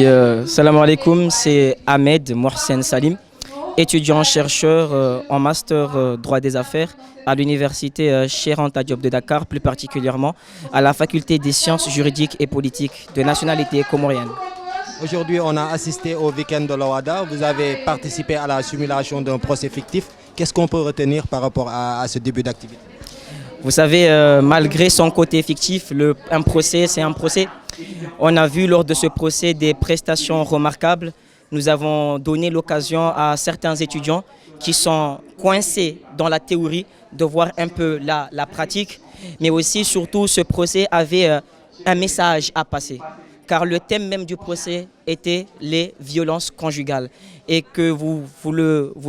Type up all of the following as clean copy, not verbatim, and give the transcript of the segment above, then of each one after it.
Oui, salam alaikum, c'est Ahmed Mohsen Salim, étudiant-chercheur en master droit des affaires à l'université Cheikh Anta Diop de Dakar, plus particulièrement à la faculté des sciences juridiques et politiques de nationalité comorienne. Aujourd'hui, on a assisté au week-end de l'OHADA. Vous avez participé à la simulation d'un procès fictif. Qu'est-ce qu'on peut retenir par rapport à ce début d'activité? Vous savez, malgré son côté fictif, un procès, c'est un procès. On a vu lors de ce procès des prestations remarquables. Nous avons donné l'occasion à certains étudiants qui sont coincés dans la théorie de voir un peu la pratique. Mais aussi, surtout, ce procès avait un message à passer. Car le thème même du procès était les violences conjugales. Et que vous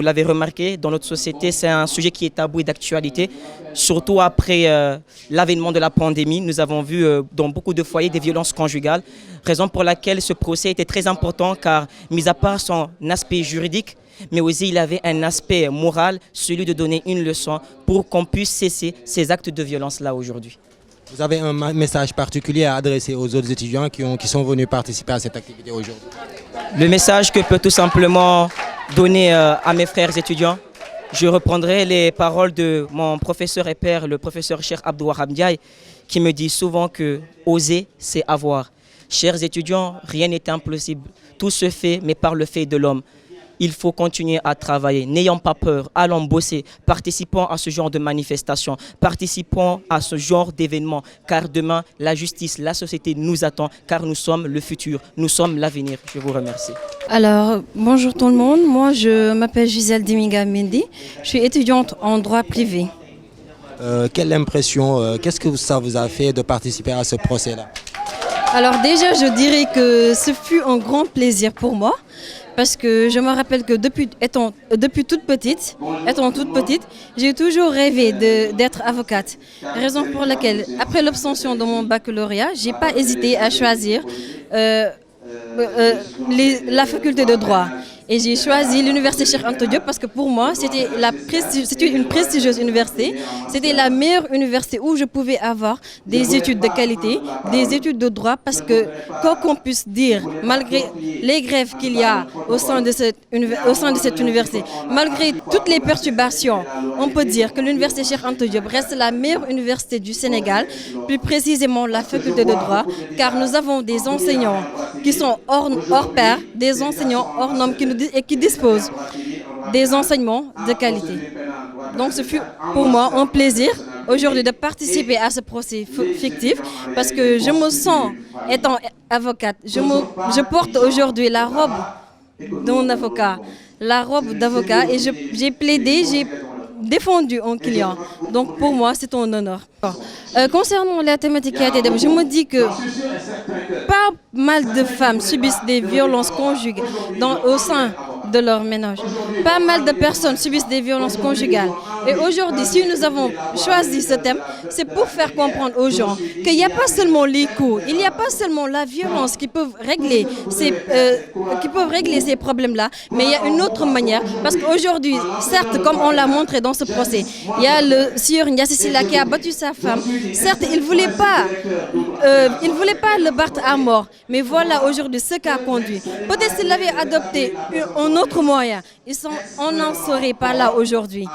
l'avez remarqué, dans notre société, c'est un sujet qui est tabou et d'actualité. Surtout après l'avènement de la pandémie, nous avons vu dans beaucoup de foyers des violences conjugales. Raison pour laquelle ce procès était très important car, mis à part son aspect juridique, mais aussi il avait un aspect moral, celui de donner une leçon pour qu'on puisse cesser ces actes de violence-là aujourd'hui. Vous avez un message particulier à adresser aux autres étudiants qui sont venus participer à cette activité aujourd'hui? Le message que je peux tout simplement donner à mes frères étudiants, je reprendrai les paroles de mon professeur et père, le professeur Cheikh Abdou Wahab Ndiaye, qui me dit souvent que oser, c'est avoir. Chers étudiants, rien n'est impossible. Tout se fait, mais par le fait de l'homme. Il faut continuer à travailler, n'ayons pas peur, allons bosser, participons à ce genre de manifestations, participons à ce genre d'événements, car demain, la justice, la société nous attend, car nous sommes le futur, nous sommes l'avenir. Je vous remercie. Alors, bonjour tout le monde, moi je m'appelle Gisèle Dimiga Mendy, je suis étudiante en droit privé. Quelle impression, qu'est-ce que ça vous a fait de participer à ce procès-là? Alors déjà, je dirais que ce fut un grand plaisir pour moi. Parce que je me rappelle que depuis toute petite, j'ai toujours rêvé d'être avocate. Raison pour laquelle, après l'obtention de mon baccalauréat, je n'ai pas hésité à choisir la faculté de droit. Et j'ai choisi l'université Cheikh Anta Diop parce que pour moi, c'était une prestigieuse université. C'était la meilleure université où je pouvais avoir des études de qualité, des études de droit. Parce que, quoi qu'on puisse dire, malgré les grèves qu'il y a au sein de cette université, malgré toutes les perturbations, on peut dire que l'université Cheikh Anta Diop reste la meilleure université du Sénégal, plus précisément la faculté de droit, car nous avons des enseignants qui sont hors pair, des enseignants hors normes qui disposent des enseignements de qualité. Donc ce fut pour moi un plaisir aujourd'hui de participer à ce procès fictif parce que je me sens, étant avocate, je porte aujourd'hui la robe d'un avocat, la robe d'avocat et j'ai plaidé, j'ai défendu un client. Donc pour moi, c'est un honneur. Concernant la thématique qui a été débattue, je me dis que pas mal de femmes subissent des violences conjugales au sein de leur ménage. Pas mal de personnes subissent des violences conjugales. Et aujourd'hui, si nous avons choisi ce thème, c'est pour faire comprendre aux gens qu'il n'y a pas seulement les coups, il n'y a pas seulement la violence qui peuvent régler ces problèmes-là, mais il y a une autre manière. Parce qu'aujourd'hui, certes, comme on l'a montré dans ce procès, il y a le sieur Ndiassi Sylla qui a battu sa femme. Certes, il ne voulait pas le battre à mort, mais voilà aujourd'hui ce qu'a conduit. Peut-être s'il avait adopté un autre moyen, on n'en serait pas là aujourd'hui.